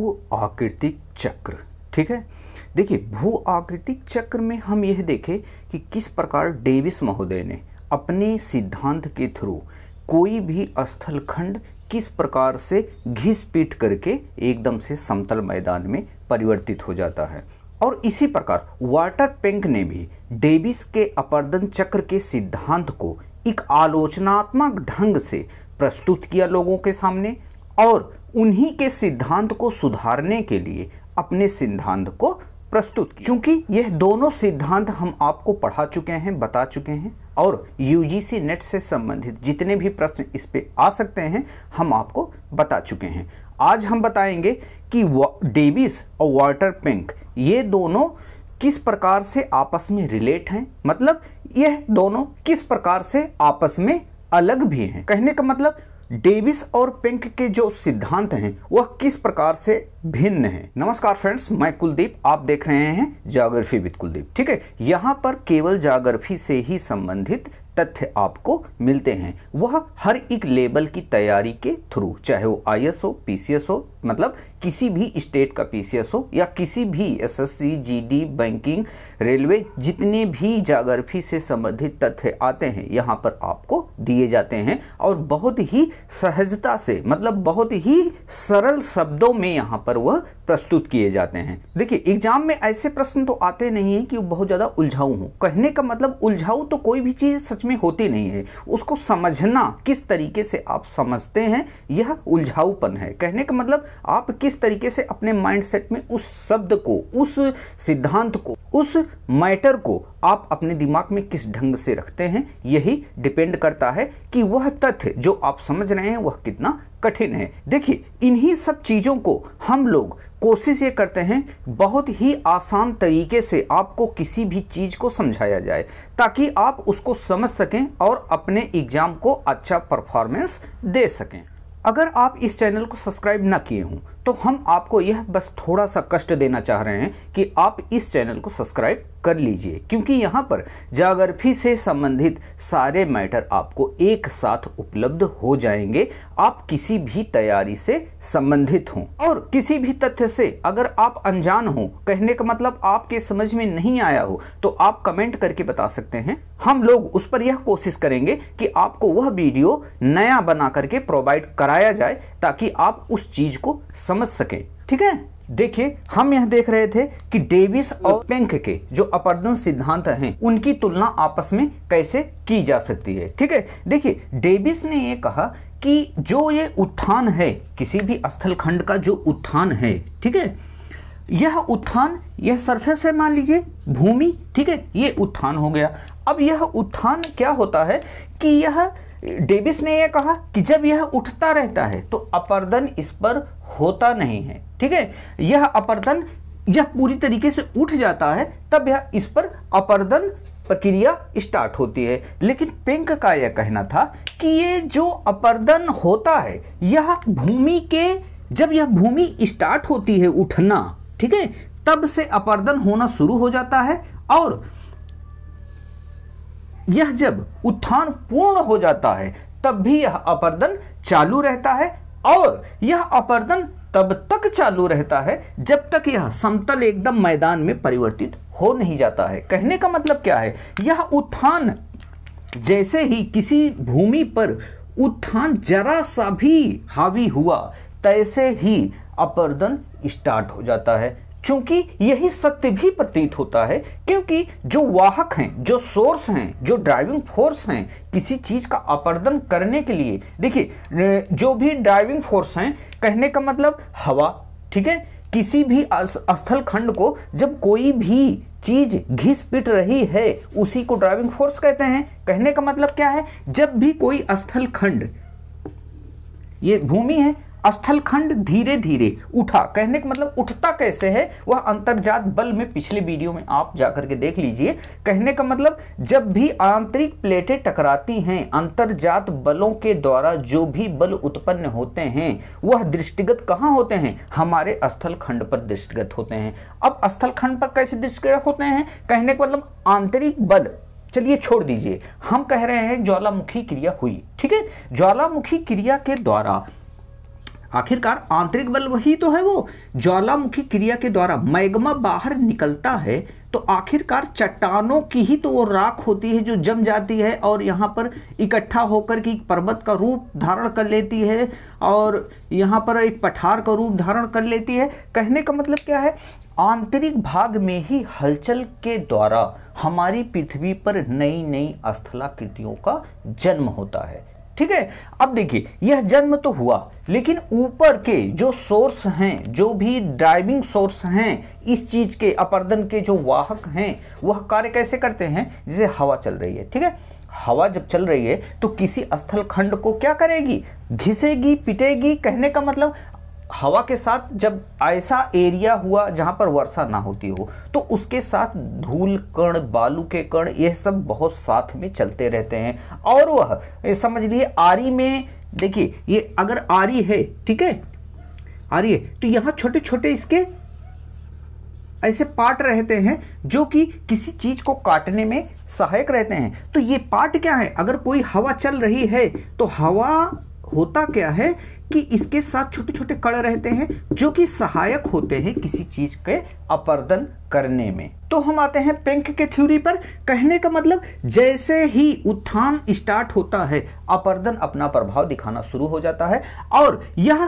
भू आकृतिक चक्र। ठीक है, देखिए भू आकृतिक चक्र में हम यह देखें कि किस प्रकार डेविस महोदय ने अपने सिद्धांत के थ्रू कोई भी स्थल खंड किस प्रकार से घिस पीट करके एकदम से समतल मैदान में परिवर्तित हो जाता है। और इसी प्रकार वाल्टर पेंक ने भी डेविस के अपर्दन चक्र के सिद्धांत को एक आलोचनात्मक ढंग से प्रस्तुत किया लोगों के सामने, और उन्हीं के सिद्धांत को सुधारने के लिए अपने सिद्धांत को प्रस्तुत किया। चूंकि यह दोनों सिद्धांत हम आपको पढ़ा चुके हैं, बता चुके हैं, और यूजीसी नेट से संबंधित जितने भी प्रश्न इस पे आ सकते हैं हम आपको बता चुके हैं। आज हम बताएंगे कि डेविस और वाल्टर पेंक ये दोनों किस प्रकार से आपस में रिलेट हैं, मतलब यह दोनों किस प्रकार से आपस में अलग भी हैं। कहने का मतलब डेविस और पेंक के जो सिद्धांत हैं वह किस प्रकार से भिन्न हैं। नमस्कार फ्रेंड्स, मैं कुलदीप, आप देख रहे हैं ज्योग्राफी विद कुलदीप। ठीक है, यहाँ पर केवल ज्योग्राफी से ही संबंधित तथ्य आपको मिलते हैं, वह हर एक लेवल की तैयारी के थ्रू, चाहे वो आईएएस हो, पीसीएस हो, मतलब किसी भी स्टेट का पीसीएस हो, या किसी भी एसएससी, जीडी, बैंकिंग, रेलवे, जितने भी ज्योग्राफी से संबंधित तथ्य आते हैं यहाँ पर आपको दिए जाते हैं, और बहुत ही सहजता से, मतलब बहुत ही सरल शब्दों में यहाँ पर वह प्रस्तुत किए जाते हैं। देखिए एग्जाम में ऐसे प्रश्न तो आते नहीं है कि वो बहुत ज़्यादा उलझाऊ हो। कहने का मतलब उलझाऊ तो कोई भी चीज़ सच में होती नहीं है, उसको समझना किस तरीके से आप समझते हैं यह उलझाऊपन है। कहने का मतलब आप किस तरीके से अपने माइंडसेट में उस शब्द को, उस सिद्धांत को, उस मैटर को आप अपने दिमाग में किस ढंग से रखते हैं, यही डिपेंड करता है कि वह तथ्य जो आप समझ रहे हैं वह कितना कठिन है। देखिए इन्हीं सब चीज़ों को हम लोग कोशिश ये करते हैं बहुत ही आसान तरीके से आपको किसी भी चीज़ को समझाया जाए, ताकि आप उसको समझ सकें और अपने एग्जाम को अच्छा परफॉर्मेंस दे सकें। अगर आप इस चैनल को सब्सक्राइब ना किए हों तो हम आपको यह बस थोड़ा सा कष्ट देना चाह रहे हैं कि आप इस चैनल को सब्सक्राइब कर लीजिए, क्योंकि यहाँ पर ज्योग्राफी से संबंधित सारे मैटर आपको एक साथ उपलब्ध हो जाएंगे। आप किसी भी तैयारी से संबंधित हों और किसी भी तथ्य से अगर आप अनजान हो, कहने का मतलब आपके समझ में नहीं आया हो, तो आप कमेंट करके बता सकते हैं। हम लोग उस पर यह कोशिश करेंगे कि आपको वह वीडियो नया बना करके प्रोवाइड कराया जाए, ताकि आप उस चीज को समझ सकें। ठीक है, देखिए हम यह देख रहे थे कि डेविस और पेंक के जो अपर्दन सिद्धांत हैं उनकी तुलना आपस में कैसे की जा सकती है। ठीक है, देखिए डेविस ने ये कहा कि जो ये उत्थान है, किसी भी स्थल खंड का जो उत्थान है, ठीक है, यह उत्थान, यह सरफेस है, मान लीजिए भूमि, ठीक है, ये उत्थान हो गया। अब यह उत्थान क्या होता है कि यह डेविस ने यह कहा कि जब यह उठता रहता है तो अपर्दन इस पर होता नहीं है। ठीक है, यह अपर्दन जब पूरी तरीके से उठ जाता है तब यह इस पर अपर्दन प्रक्रिया स्टार्ट होती है। लेकिन पेंक का यह कहना था कि ये जो अपर्दन होता है यह भूमि के, जब यह भूमि स्टार्ट होती है उठना, ठीक है, तब से अपर्दन होना शुरू हो जाता है, और यह जब उत्थान पूर्ण हो जाता है तब भी यह अपर्दन चालू रहता है, और यह अपर्दन तब तक चालू रहता है जब तक यह समतल एकदम मैदान में परिवर्तित हो नहीं जाता है। कहने का मतलब क्या है, यह उत्थान जैसे ही किसी भूमि पर उत्थान जरा सा भी हावी हुआ तैसे ही अपर्दन स्टार्ट हो जाता है। चूंकि यही सत्य भी प्रतीत होता है, क्योंकि जो वाहक हैं, जो सोर्स हैं, जो ड्राइविंग फोर्स हैं किसी चीज का अपर्दन करने के लिए, देखिए जो भी ड्राइविंग फोर्स हैं, कहने का मतलब हवा, ठीक है, किसी भी स्थल खंड को जब कोई भी चीज घिस पिट रही है उसी को ड्राइविंग फोर्स कहते हैं। कहने का मतलब क्या है, जब भी कोई स्थल खंड, ये भूमि है, स्थल खंड धीरे धीरे उठा, कहने का मतलब उठता कैसे है, वह अंतर्जात बल में पिछले वीडियो में आप जाकर के देख लीजिए। कहने का मतलब जब भी आंतरिक प्लेटें टकराती हैं, अंतर्जात बलों के द्वारा जो भी बल उत्पन्न होते हैं वह दृष्टिगत कहाँ होते हैं, हमारे स्थल खंड पर दृष्टिगत होते हैं। अब स्थल खंड पर कैसे दृष्टिगत होते हैं, कहने का मतलब आंतरिक बल, चलिए छोड़ दीजिए, हम कह रहे हैं ज्वालामुखी क्रिया हुई, ठीक है, ज्वालामुखी क्रिया के द्वारा आखिरकार आंतरिक बल वही तो है, वो ज्वालामुखी क्रिया के द्वारा मैग्मा बाहर निकलता है तो आखिरकार चट्टानों की ही तो वो राख होती है जो जम जाती है और यहाँ पर इकट्ठा होकर के पर्वत का रूप धारण कर लेती है और यहाँ पर एक पठार का रूप धारण कर लेती है। कहने का मतलब क्या है, आंतरिक भाग में ही हलचल के द्वारा हमारी पृथ्वी पर नई नई स्थलाकृतियों का जन्म होता है। ठीक है, अब देखिए यह जन्म तो हुआ, लेकिन ऊपर के जो सोर्स हैं, जो भी ड्राइविंग सोर्स हैं इस चीज के, अपर्दन के जो वाहक हैं, वह कार्य कैसे करते हैं, जैसे हवा चल रही है। ठीक है, हवा जब चल रही है तो किसी स्थल खंड को क्या करेगी, घिसेगी, पिटेगी। कहने का मतलब हवा के साथ जब ऐसा एरिया हुआ जहां पर वर्षा ना होती हो तो उसके साथ धूल कण, बालू के कण, यह सब बहुत साथ में चलते रहते हैं। और वह समझ लिए आरी में, देखिए ये अगर आरी है, ठीक है, आरी है तो यहां छोटे छोटे इसके ऐसे पार्ट रहते हैं जो कि किसी चीज को काटने में सहायक रहते हैं। तो ये पार्ट क्या है, अगर कोई हवा चल रही है तो हवा होता क्या है कि इसके साथ छोटे छोटे कण रहते हैं जो कि सहायक होते हैं किसी चीज के अपर्दन करने में। तो हम आते हैं प्लैंक के थ्योरी पर। कहने का मतलब जैसे ही उत्थान स्टार्ट होता है अपर्दन अपना प्रभाव दिखाना शुरू हो जाता है। और यह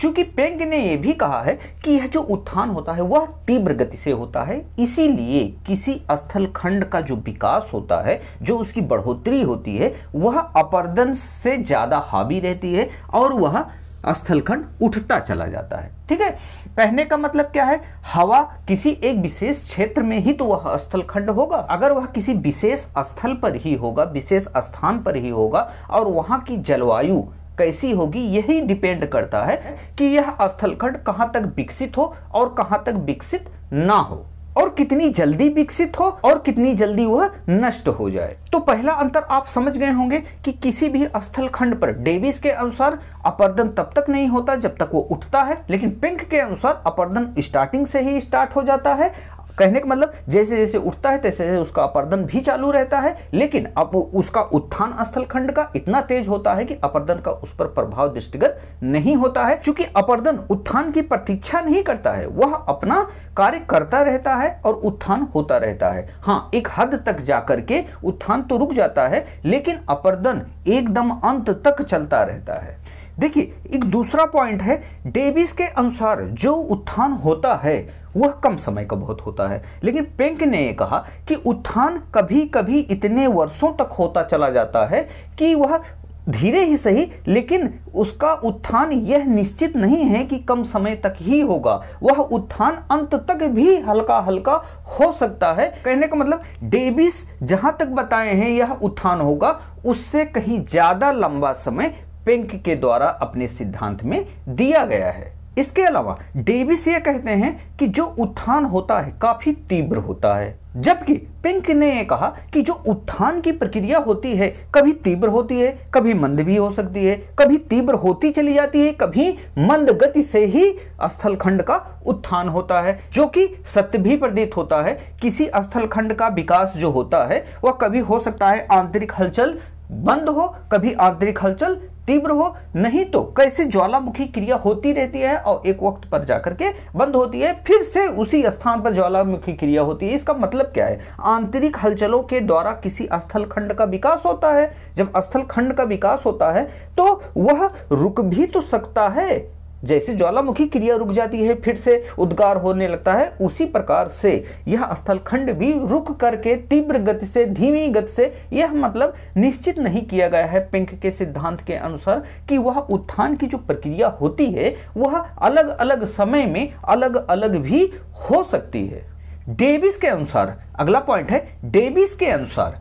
चूंकि प्लैंक ने यह भी कहा है कि यह जो उत्थान होता है वह तीव्र गति से होता है, इसीलिए किसी स्थल खंड का जो विकास होता है, जो उसकी बढ़ोतरी होती है, वह अपर्दन से ज्यादा हावी रहती है और वह स्थलखंड उठता चला जाता है। ठीक है, कहने का मतलब क्या है, हवा किसी एक विशेष क्षेत्र में ही तो वह स्थलखंड होगा। अगर वह किसी विशेष स्थल पर ही होगा, विशेष स्थान पर ही होगा और वहां की जलवायु कैसी होगी, यही डिपेंड करता है कि यह स्थलखंड कहां तक विकसित हो और कहां तक विकसित ना हो, और कितनी जल्दी विकसित हो और कितनी जल्दी वह नष्ट हो जाए। तो पहला अंतर आप समझ गए होंगे कि किसी भी स्थल खंड पर डेविस के अनुसार अपर्दन तब तक नहीं होता जब तक वो उठता है, लेकिन प्लैंक के अनुसार अपर्दन स्टार्टिंग से ही स्टार्ट हो जाता है। कहने का मतलब जैसे जैसे उठता है तैसे तैसे उसका अपर्दन भी चालू रहता है, लेकिन अब उसका उत्थान स्थल खंड का इतना तेज होता है कि अपर्दन का उस पर प्रभाव दृष्टिगत नहीं होता है। चूंकि अपर्दन उत्थान की प्रतीक्षा नहीं करता है, वह अपना कार्य करता रहता है और उत्थान होता रहता है। हाँ, एक हद तक जाकर के उत्थान तो रुक जाता है, लेकिन अपर्दन एकदम अंत तक चलता रहता है। देखिए एक दूसरा पॉइंट है, डेविस के अनुसार जो उत्थान होता है वह कम समय का बहुत होता है, लेकिन प्लैंक ने यह कहा कि उत्थान कभी कभी इतने वर्षों तक होता चला जाता है कि वह धीरे ही सही, लेकिन उसका उत्थान यह निश्चित नहीं है कि कम समय तक ही होगा, वह उत्थान अंत तक भी हल्का हल्का हो सकता है। कहने का मतलब डेविस जहां तक बताए हैं यह उत्थान होगा, उससे कहीं ज्यादा लंबा समय प्लैंक के द्वारा अपने सिद्धांत में दिया गया है। इसके अलावा डेविस ये कहते हैं कि जो उत्थान होता है काफी तीव्र होता है, जबकि प्लैंक ने यह कहा कि जो उत्थान की प्रक्रिया होती है कभी तीव्र होती है, कभी मंद भी हो सकती है, कभी तीव्र होती चली जाती है, कभी मंद गति से ही स्थलखंड का उत्थान होता है, जो कि सत्य भी प्रतीत होता है। किसी स्थलखंड का विकास जो होता है वह कभी हो सकता है आंतरिक हलचल बंद हो, कभी आंतरिक हलचल तीव्र हो, नहीं तो कैसे ज्वालामुखी क्रिया होती रहती है और एक वक्त पर जाकर के बंद होती है, फिर से उसी स्थान पर ज्वालामुखी क्रिया होती है। इसका मतलब क्या है, आंतरिक हलचलों के द्वारा किसी स्थल खंड का विकास होता है। जब स्थल खंड का विकास होता है तो वह रुक भी तो सकता है, जैसे ज्वालामुखी क्रिया रुक जाती है फिर से उद्गार होने लगता है, उसी प्रकार से यह स्थलखंड भी रुक करके तीव्र गति से, धीमी गति से, यह मतलब निश्चित नहीं किया गया है प्लैंक के सिद्धांत के अनुसार कि वह उत्थान की जो प्रक्रिया होती है वह अलग अलग समय में अलग अलग भी हो सकती है। डेविस के अनुसार, अगला पॉइंट है, डेविस के अनुसार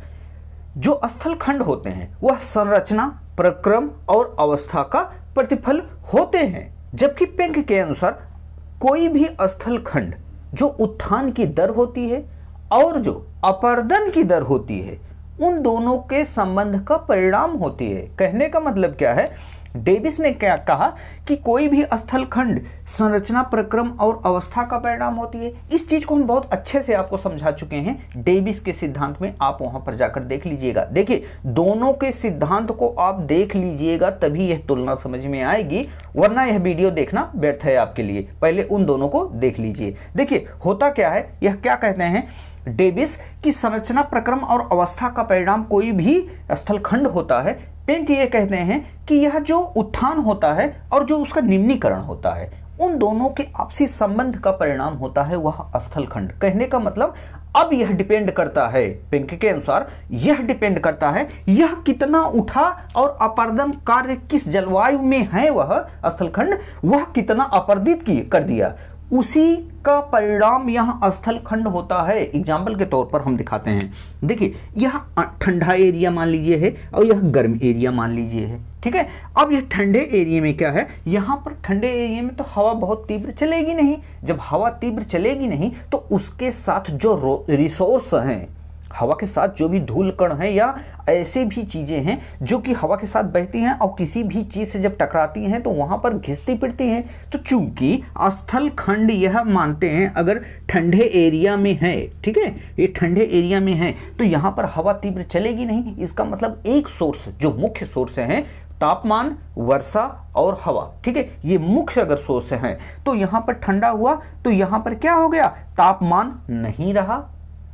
जो स्थलखंड होते हैं वह संरचना, प्रक्रम और अवस्था का प्रतिफल होते हैं, जबकि प्लैंक के अनुसार कोई भी स्थल खंड जो उत्थान की दर होती है और जो अपर्दन की दर होती है उन दोनों के संबंध का परिणाम होती है। कहने का मतलब क्या है, डेविस ने क्या कहा कि कोई भी स्थलखंड संरचना, प्रक्रम और अवस्था का परिणाम होती है। इस चीज को हम बहुत अच्छे से आपको समझा चुके हैं डेविस के सिद्धांत में, आप वहां पर जाकर देख लीजिएगा। देखिए दोनों के सिद्धांत को आप देख लीजिएगा तभी यह तुलना समझ में आएगी, वरना यह वीडियो देखना व्यर्थ है आपके लिए। पहले उन दोनों को देख लीजिए। देखिए होता क्या है, यह क्या कहते हैं डेविस की संरचना, प्रक्रम और अवस्था का परिणाम कोई भी स्थलखंड होता है। पेंक ये कहते हैं कि यह जो उत्थान होता है और जो उसका निम्नीकरण होता है, उन दोनों के आपसी संबंध का परिणाम होता है वह स्थलखंड। कहने का मतलब अब यह डिपेंड करता है, पेंक के अनुसार यह डिपेंड करता है यह कितना उठा और अपर्दन कार्य किस जलवायु में है वह स्थलखंड, वह कितना अपर्दित कर दिया, उसी का परिणाम यहां स्थलखंड होता है। एग्जाम्पल के तौर पर हम दिखाते हैं। देखिए यह ठंडा एरिया मान लीजिए है और यह गर्म एरिया मान लीजिए है, ठीक है। अब यह ठंडे एरिया में क्या है, यहां पर ठंडे एरिया में तो हवा बहुत तीव्र चलेगी नहीं। जब हवा तीव्र चलेगी नहीं तो उसके साथ जो रिसोर्स हैं, हवा के साथ जो भी धूल कण है या ऐसे भी चीजें हैं जो कि हवा के साथ बहती हैं और किसी भी चीज से जब टकराती हैं तो वहां पर घिसती पिटती हैं। तो चूंकि स्थलखंड यह मानते हैं अगर ठंडे एरिया में है, ठीक है, ये ठंडे एरिया में है तो यहां पर हवा तीव्र चलेगी नहीं। इसका मतलब एक सोर्स, जो मुख्य सोर्स हैं तापमान, वर्षा और हवा, ठीक है, ये मुख्य अगर सोर्स हैं तो यहां पर ठंडा हुआ तो यहां पर क्या हो गया, तापमान नहीं रहा,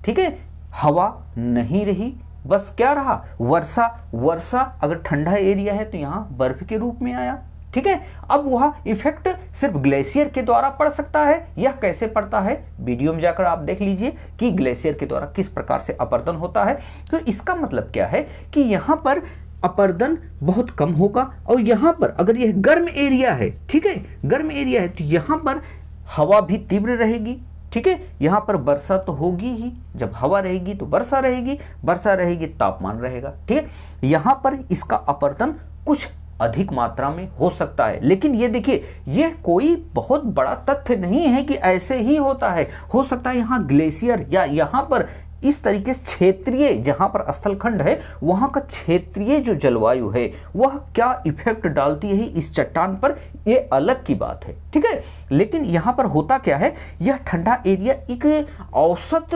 ठीक है, हवा नहीं रही, बस क्या रहा, वर्षा। वर्षा अगर ठंडा एरिया है तो यहां बर्फ के रूप में आया, ठीक है। अब वह इफेक्ट सिर्फ ग्लेशियर के द्वारा पड़ सकता है। यह कैसे पड़ता है वीडियो में जाकर आप देख लीजिए कि ग्लेशियर के द्वारा किस प्रकार से अपर्दन होता है। तो इसका मतलब क्या है कि यहां पर अपर्दन बहुत कम होगा और यहां पर अगर यह गर्म एरिया है, ठीक है, गर्म एरिया है तो यहां पर हवा भी तीव्र रहेगी, ठीक है। यहां पर वर्षा तो होगी ही, जब हवा रहेगी तो वर्षा रहेगी, वर्षा रहेगी तापमान रहेगा, ठीक है। यहां पर इसका अपर्दन कुछ अधिक मात्रा में हो सकता है, लेकिन ये देखिए यह कोई बहुत बड़ा तथ्य नहीं है कि ऐसे ही होता है। हो सकता है यहां ग्लेशियर या यहां पर इस तरीके से क्षेत्रीय, जहां पर स्थलखंड है वहां का क्षेत्रीय जो जलवायु है वह क्या इफेक्ट डालती है इस चट्टान पर, यह अलग की बात है, ठीक है। लेकिन यहां पर होता क्या है, यह ठंडा एरिया एक औसत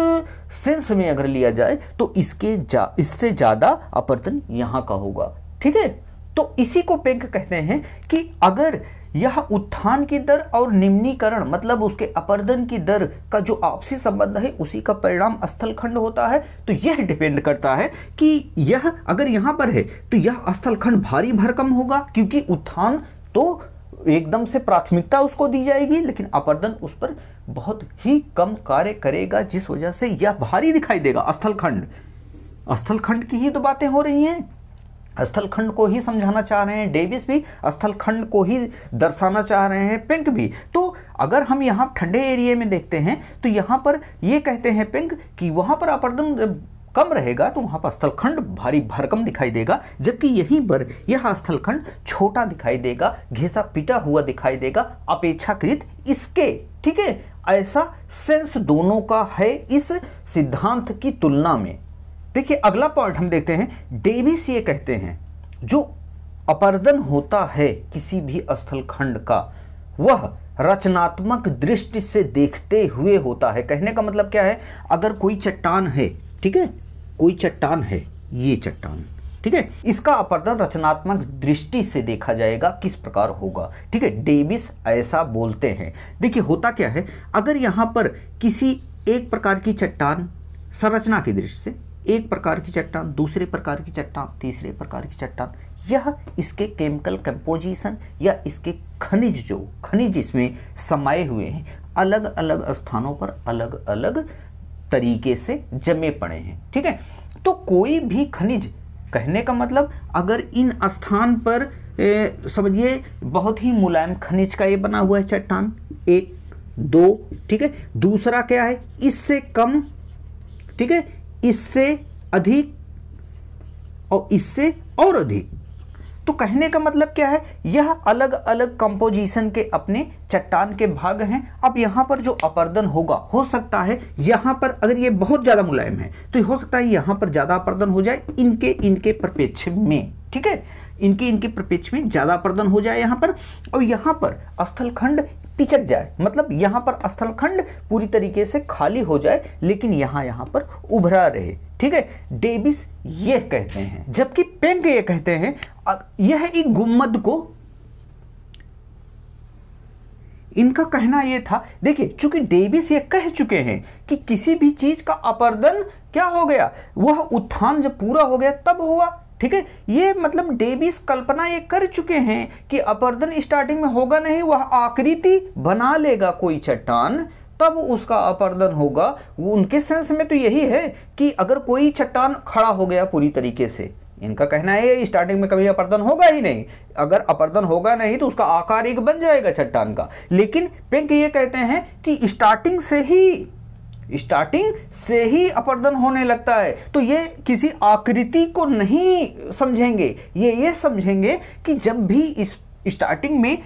सेंस में अगर लिया जाए तो इससे ज्यादा अपर्दन यहां का होगा, ठीक है। तो इसी को पेंक कहते हैं कि अगर यह उत्थान की दर और निम्नीकरण मतलब उसके अपर्दन की दर का जो आपसी संबंध है उसी का परिणाम स्थलखंड होता है। तो यह डिपेंड करता है कि यह अगर यहां पर है तो यह स्थलखंड भारी भरकम होगा, क्योंकि उत्थान तो एकदम से प्राथमिकता उसको दी जाएगी लेकिन अपर्दन उस पर बहुत ही कम कार्य करेगा, जिस वजह से यह भारी दिखाई देगा। स्थलखंड की ही तो बातें हो रही हैं, स्थलखंड को ही समझाना चाह रहे हैं डेविस भी, स्थलखंड को ही दर्शाना चाह रहे हैं पेंक भी। तो अगर हम यहाँ ठंडे एरिया में देखते हैं तो यहाँ पर ये कहते हैं पेंक कि वहाँ पर अपर्दन कम रहेगा तो वहाँ पर स्थलखंड भारी भरकम दिखाई देगा, जबकि यहीं पर यह स्थलखंड छोटा दिखाई देगा, घिसा पिटा हुआ दिखाई देगा अपेक्षाकृत इसके, ठीक है। ऐसा सेंस दोनों का है इस सिद्धांत की तुलना में। देखिए अगला पॉइंट हम देखते हैं, डेविस ये कहते हैं जो अपर्दन होता है किसी भी स्थलखंड का वह रचनात्मक दृष्टि से देखते हुए होता है। कहने का मतलब क्या है, अगर कोई चट्टान है, ठीक है, कोई चट्टान है, ये चट्टान, ठीक है, इसका अपर्दन रचनात्मक दृष्टि से देखा जाएगा किस प्रकार होगा, ठीक है। डेविस ऐसा बोलते हैं। देखिए होता क्या है, अगर यहां पर किसी एक प्रकार की चट्टान संरचना की दृष्टि से, एक प्रकार की चट्टान, दूसरे प्रकार की चट्टान, तीसरे प्रकार की चट्टान, यह इसके केमिकल कंपोजिशन या इसके खनिज इसमें समाये हुए हैं, अलग अलग स्थानों पर अलग अलग तरीके से जमे पड़े हैं, ठीक है। तो कोई भी खनिज, कहने का मतलब अगर इन स्थान पर समझिए बहुत ही मुलायम खनिज का ये बना हुआ है चट्टान, 1 2, ठीक है, दूसरा क्या है इससे कम, ठीक है, इससे अधिक और इससे और अधिक। तो कहने का मतलब क्या है, यह अलग अलग कंपोजिशन के अपने चट्टान के भाग हैं। अब यहां पर जो अपर्दन होगा, हो सकता है यहां पर अगर ये बहुत ज्यादा मुलायम है तो हो सकता है यहां पर ज्यादा अपर्दन हो जाए इनके परिप्रेक्ष्य में, ठीक है। इनके इनके प्रपेक्ष में ज़्यादा अपर्दन हो जाए यहाँ पर, और यहाँ पर स्थलखंड पिचक जाए, मतलब यहाँ पर स्थलखंड पूरी तरीके से खाली हो जाए लेकिन यहाँ पर उभरा रहे। ठीक है, डेविस ये कहते हैं, जबकि पेंक ये कहते हैं यह एक गुम्मद को, इनका कहना यह था, देखिए चूंकि डेविस ये कह चुके हैं कि किसी भी चीज का अपर्दन क्या हो गया, वह उत्थान जब पूरा हो गया तब हुआ। ठीक है, ये मतलब डेविस कल्पना ये कर चुके हैं कि अपर्दन स्टार्टिंग में होगा नहीं, वह आकृति बना लेगा कोई चट्टान तब उसका अपर्दन होगा। उनके सेंस में तो यही है कि अगर कोई चट्टान खड़ा हो गया पूरी तरीके से, इनका कहना है स्टार्टिंग में कभी अपर्दन होगा ही नहीं, अगर अपर्दन होगा नहीं तो उसका आकार एक बन जाएगा चट्टान का। लेकिन पेंक ये कहते हैं कि स्टार्टिंग से ही अपर्दन होने लगता है, तो ये किसी आकृति को नहीं समझेंगे, ये समझेंगे कि जब भी इस स्टार्टिंग में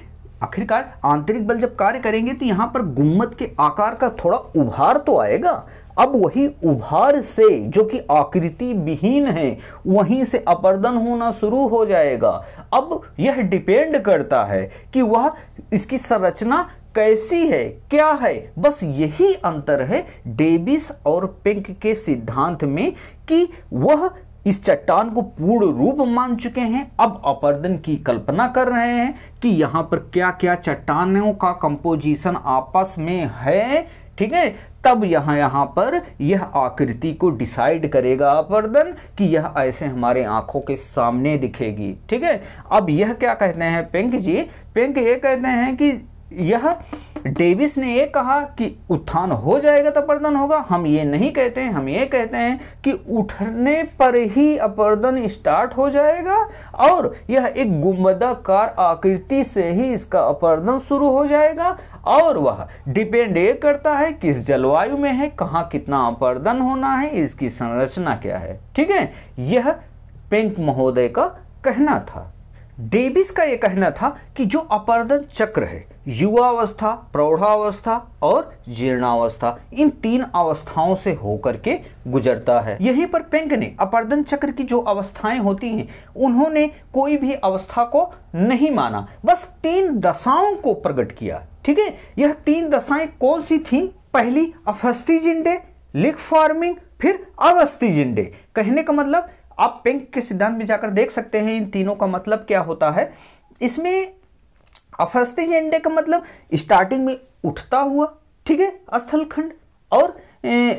आखिरकार आंतरिक बल जब कार्य करेंगे तो यहाँ पर गुम्मद के आकार का थोड़ा उभार तो आएगा। अब वही उभार से जो कि आकृति विहीन है वहीं से अपर्दन होना शुरू हो जाएगा। अब यह डिपेंड करता है कि वह इसकी संरचना कैसी है, क्या है। बस यही अंतर है डेविस और पेंक के सिद्धांत में कि वह इस चट्टान को पूर्ण रूप मान चुके हैं, अब अपर्दन की कल्पना कर रहे हैं कि यहाँ पर क्या क्या चट्टानों का कंपोजिशन आपस में है। ठीक है, तब यहाँ पर यह आकृति को डिसाइड करेगा अपर्दन कि यह ऐसे हमारे आंखों के सामने दिखेगी। ठीक है, अब यह क्या कहते हैं पेंक जी, पेंक ये कहते हैं कि यह डेविस ने ये कहा कि उत्थान हो जाएगा तो अपर्दन होगा, हम ये नहीं कहते हैं, हम ये कहते हैं कि उठने पर ही अपर्दन स्टार्ट हो जाएगा और यह एक गुंबदाकार आकृति से ही इसका अपर्दन शुरू हो जाएगा। और वह डिपेंड ये करता है किस जलवायु में है, कहाँ कितना अपर्दन होना है, इसकी संरचना क्या है। ठीक है, यह पेंक महोदय का कहना था। डेविस का यह कहना था कि जो अपर्दन चक्र है युवावस्था, प्रौढ़ावस्था और जीर्णावस्था, इन 3 अवस्थाओं से होकर के गुजरता है। यहीं पर पेंक ने अपर्दन चक्र की जो अवस्थाएं होती हैं उन्होंने कोई भी अवस्था को नहीं माना, बस 3 दशाओं को प्रकट किया। ठीक है, यह 3 दशाएं कौन सी थी? पहली अवस्थिजिंडे, लिक फॉर्मिंग, फिर अवस्थिजिंडे। कहने का मतलब आप पेंक के सिद्धांत में जाकर देख सकते हैं इन तीनों का मतलब क्या होता है। इसमें अवस्थिजिंडे का मतलब स्टार्टिंग में उठता हुआ, ठीक है, स्थलखंड, और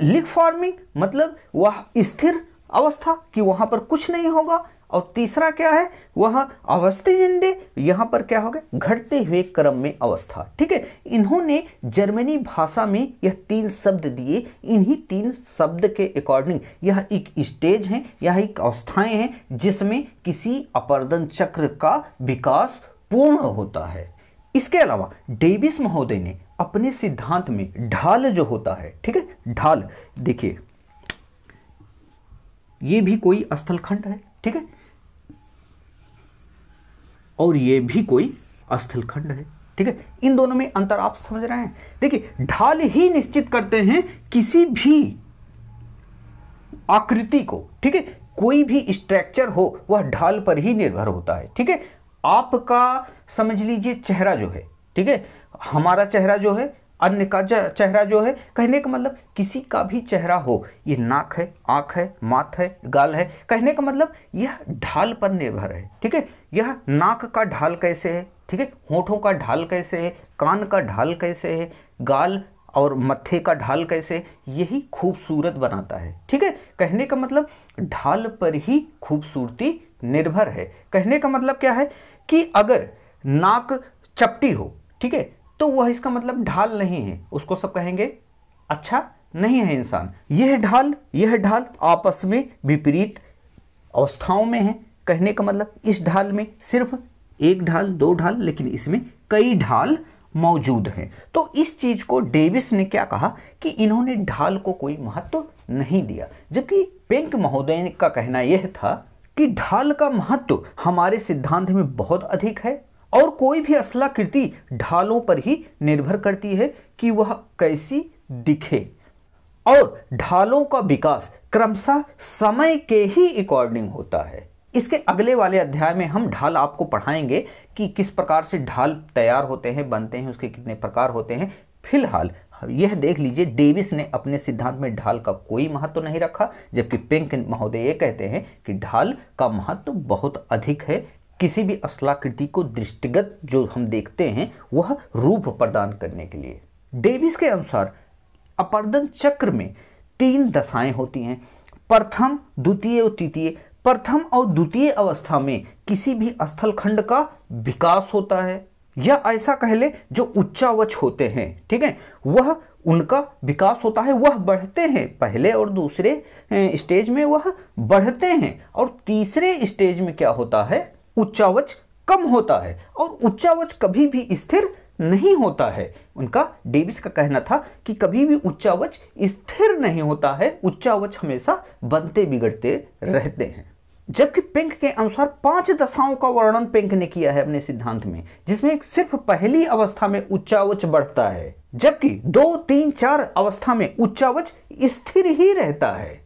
लिक फॉर्मिंग मतलब वह स्थिर अवस्था कि वहां पर कुछ नहीं होगा, और तीसरा क्या है वह अवस्थिजिंडे, यहां पर क्या होगा घटते हुए क्रम में अवस्था। ठीक है, इन्होंने जर्मनी भाषा में यह 3 शब्द दिए, इन्हीं 3 शब्द के अकॉर्डिंग यह एक स्टेज है, यह एक अवस्थाएं हैं जिसमें किसी अपर्दन चक्र का विकास पूर्ण होता है। इसके अलावा डेविस महोदय ने अपने सिद्धांत में ढाल जो होता है, ठीक है, ढाल देखिए ये भी कोई स्थलखंड है, ठीक है, और ये भी कोई स्थलखंड है। ठीक है, इन दोनों में अंतर आप समझ रहे हैं। देखिए ढाल ही निश्चित करते हैं किसी भी आकृति को। ठीक है, कोई भी स्ट्रक्चर हो वह ढाल पर ही निर्भर होता है। ठीक है, आपका समझ लीजिए चेहरा जो है, ठीक है, हमारा चेहरा जो है, अन्य का चेहरा जो है, कहने का मतलब किसी का भी चेहरा हो, ये नाक है, आंख है, माथ है, गाल है, कहने का मतलब यह ढाल पर निर्भर है। ठीक है, यह नाक का ढाल कैसे है, ठीक है, होठों का ढाल कैसे है, कान का ढाल कैसे है, गाल और मत्थे का ढाल कैसे है, यही खूबसूरत बनाता है। ठीक है, कहने का मतलब ढाल पर ही खूबसूरती निर्भर है। कहने का मतलब क्या है कि अगर नाक चपटी हो, ठीक है, तो वह इसका मतलब ढाल नहीं है, उसको सब कहेंगे अच्छा नहीं है इंसान। यह ढाल आपस में विपरीत अवस्थाओं में है। कहने का मतलब इस ढाल में सिर्फ एक ढाल, 2 ढाल, लेकिन इसमें कई ढाल मौजूद हैं। तो इस चीज को डेविस ने क्या कहा कि इन्होंने ढाल को कोई महत्व नहीं दिया, जबकि पेंक महोदय का कहना यह था कि ढाल का महत्व हमारे सिद्धांत में बहुत अधिक है और कोई भी स्थलाकृति ढालों पर ही निर्भर करती है कि वह कैसी दिखे, और ढालों का विकास क्रमशः समय के ही अकॉर्डिंग होता है। इसके अगले वाले अध्याय में हम ढाल आपको पढ़ाएंगे कि किस प्रकार से ढाल तैयार होते हैं, बनते हैं, उसके कितने प्रकार होते हैं। फिलहाल यह देख लीजिए, डेविस ने अपने सिद्धांत में ढाल का कोई महत्व नहीं रखा, जबकि पिंक महोदय ये कहते हैं कि ढाल का महत्व बहुत अधिक है। किसी भी स्थलाकृति को दृष्टिगत जो हम देखते हैं वह रूप प्रदान करने के लिए। डेविस के अनुसार अपर्दन चक्र में 3 दशाएं होती हैं, प्रथम, द्वितीय और तृतीय। प्रथम और द्वितीय अवस्था में किसी भी स्थलखंड का विकास होता है, या ऐसा कह ले जो उच्चावच होते हैं, ठीक है, वह उनका विकास होता है, वह बढ़ते हैं। पहले और दूसरे स्टेज में वह बढ़ते हैं, और तीसरे स्टेज में क्या होता है, उच्चावच कम होता है, और उच्चावच कभी भी स्थिर नहीं होता है। उनका, डेविस का कहना था कि कभी भी उच्चावच स्थिर नहीं होता है, उच्चावच हमेशा बनते बिगड़ते रहते हैं। जबकि पिंक के अनुसार 5 दशाओं का वर्णन पिंक ने किया है अपने सिद्धांत में, जिसमें सिर्फ पहली अवस्था में उच्चावच बढ़ता है, जबकि 2, 3, 4 अवस्था में उच्चावच स्थिर ही रहता है।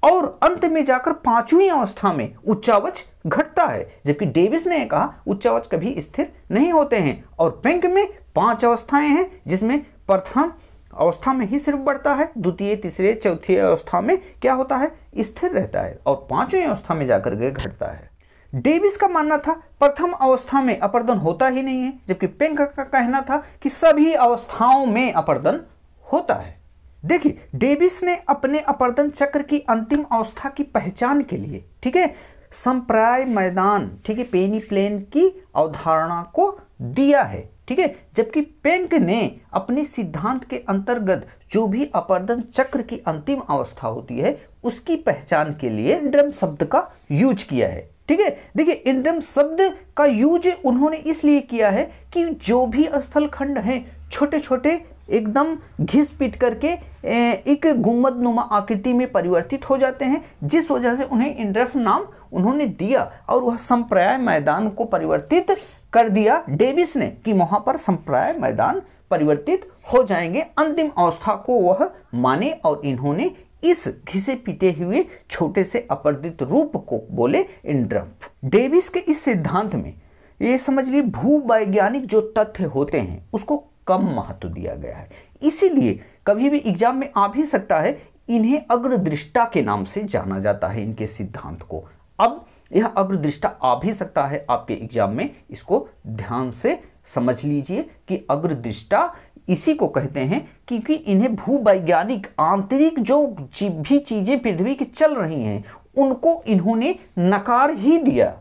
और अंत में जाकर 5वीं अवस्था में उच्चावच घटता है, जबकि डेविस ने कहा उच्चावच कभी स्थिर नहीं होते हैं। और पिंक में 5 अवस्थाएं हैं, जिसमें प्रथम अवस्था में ही सिर्फ बढ़ता है, द्वितीय, तीसरे, चौथी अवस्था में क्या होता है, स्थिर रहता है, और 5वीं अवस्था में जाकर के घटता है। डेविस का मानना था प्रथम अवस्था में अपर्दन होता ही नहीं है, जबकि पिंक का कहना था कि सभी अवस्थाओं में अपर्दन होता है। देखिए, डेविस ने अपने अपर्दन चक्र की अंतिम अवस्था की पहचान के लिए, ठीक है, संप्राय मैदान, ठीक है, पेनी प्लेन की अवधारणा को दिया है, ठीक है, जबकि पिंक ने अपने सिद्धांत के अंतर्गत जो भी अपर्दन चक्र की अंतिम अवस्था होती है उसकी पहचान के लिए इंड्रम शब्द का यूज किया है, ठीक है। देखिए, इंड्रम शब्द का यूज उन्होंने इसलिए किया है कि जो भी स्थलखंड हैं छोटे छोटे एकदम घिस पीट करके एक गुंबद नुमा आकृति में परिवर्तित हो जाते हैं, जिस वजह से उन्हें इंड्रम नाम उन्होंने दिया, और वह संप्राय मैदान को परिवर्तित कर दिया डेविस ने कि वहां पर संप्राय मैदान परिवर्तित हो जाएंगे। अंतिम अवस्था को वह माने, और इन्होंने इस घिसे पीटे हुए छोटे से अपर्दित रूप को बोले इंड्रम। डेविस के इस सिद्धांत में ये समझ लीजिए भूवैज्ञानिक जो तथ्य होते हैं उसको कम महत्व दिया गया है, इसीलिए कभी भी एग्जाम में आ भी सकता है। इन्हें अग्रदृष्टा के नाम से जाना जाता है, इनके सिद्धांत को। अब यह अग्रदृष्टा आ भी सकता है आपके एग्जाम में, इसको ध्यान से समझ लीजिए कि अग्रदृष्टा इसी को कहते हैं क्योंकि इन्हें भूवैज्ञानिक आंतरिक जो भी चीजें पृथ्वी की चल रही हैं उनको इन्होंने नकार ही दिया,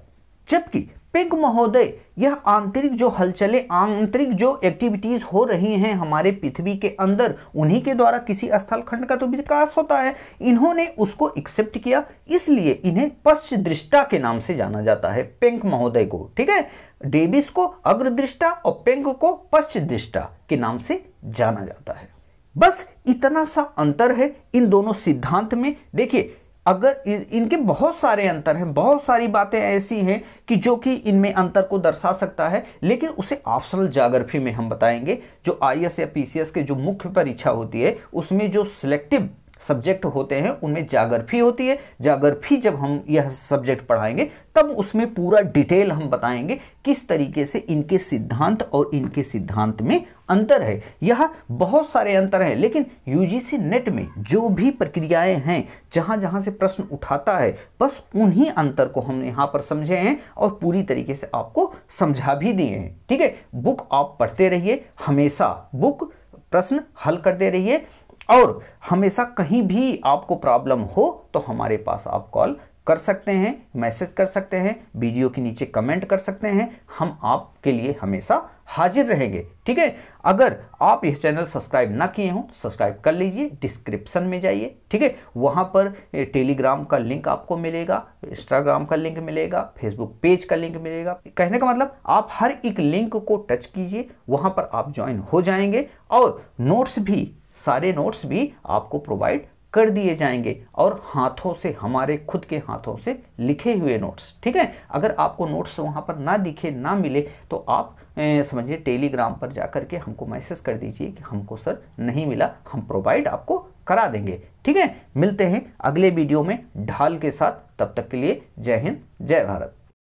जबकि पिंक महोदय यह आंतरिक जो हलचलें, आंतरिक जो एक्टिविटीज हो रही हैं हमारे पृथ्वी के अंदर, उन्हीं के द्वारा किसी स्थलखंड का तो विकास होता है, इन्होंने उसको एक्सेप्ट किया, इसलिए इन्हें पश्चदृष्टा के नाम से जाना जाता है, पिंक महोदय को, ठीक है। डेविस को अग्रदृष्टा और पिंक को पश्चदृष्टा के नाम से जाना जाता है। बस इतना सा अंतर है इन दोनों सिद्धांत में। देखिए, अगर इनके बहुत सारे अंतर हैं, बहुत सारी बातें ऐसी हैं कि जो कि इनमें अंतर को दर्शा सकता है, लेकिन उसे ऑप्शनल ज्योग्राफी में हम बताएंगे। जो आईएएस या पीसीएस के जो मुख्य परीक्षा होती है उसमें जो सिलेक्टिव सब्जेक्ट होते हैं उनमें ज्योग्राफी होती है। ज्योग्राफी जब हम यह सब्जेक्ट पढ़ाएंगे तब उसमें पूरा डिटेल हम बताएंगे किस तरीके से इनके सिद्धांत और इनके सिद्धांत में अंतर है। यह बहुत सारे अंतर हैं, लेकिन यूजीसी नेट में जो भी प्रक्रियाएं हैं, जहां जहां से प्रश्न उठाता है, बस उन्हीं अंतर को हमने यहाँ पर समझे हैं और पूरी तरीके से आपको समझा भी दिए हैं, ठीक है। बुक आप पढ़ते रहिए, हमेशा बुक प्रश्न हल करते रहिए, और हमेशा कहीं भी आपको प्रॉब्लम हो तो हमारे पास आप कॉल कर सकते हैं, मैसेज कर सकते हैं, वीडियो के नीचे कमेंट कर सकते हैं, हम आपके लिए हमेशा हाजिर रहेंगे, ठीक है। अगर आप यह चैनल सब्सक्राइब ना किए हों तो सब्सक्राइब कर लीजिए, डिस्क्रिप्शन में जाइए, ठीक है, वहां पर टेलीग्राम का लिंक आपको मिलेगा, इंस्टाग्राम का लिंक मिलेगा, फेसबुक पेज का लिंक मिलेगा। कहने का मतलब आप हर एक लिंक को टच कीजिए, वहां पर आप ज्वाइन हो जाएंगे, और नोट्स भी, सारे नोट्स भी आपको प्रोवाइड कर दिए जाएंगे, और हाथों से, हमारे खुद के हाथों से लिखे हुए नोट्स, ठीक है। अगर आपको नोट्स वहां पर ना दिखे, ना मिले, तो आप समझिए टेलीग्राम पर जाकर के हमको मैसेज कर दीजिए कि हमको सर नहीं मिला, हम प्रोवाइड आपको करा देंगे। ठीक है, मिलते हैं अगले वीडियो में ढाल के साथ। तब तक के लिए जय हिंद, जय भारत।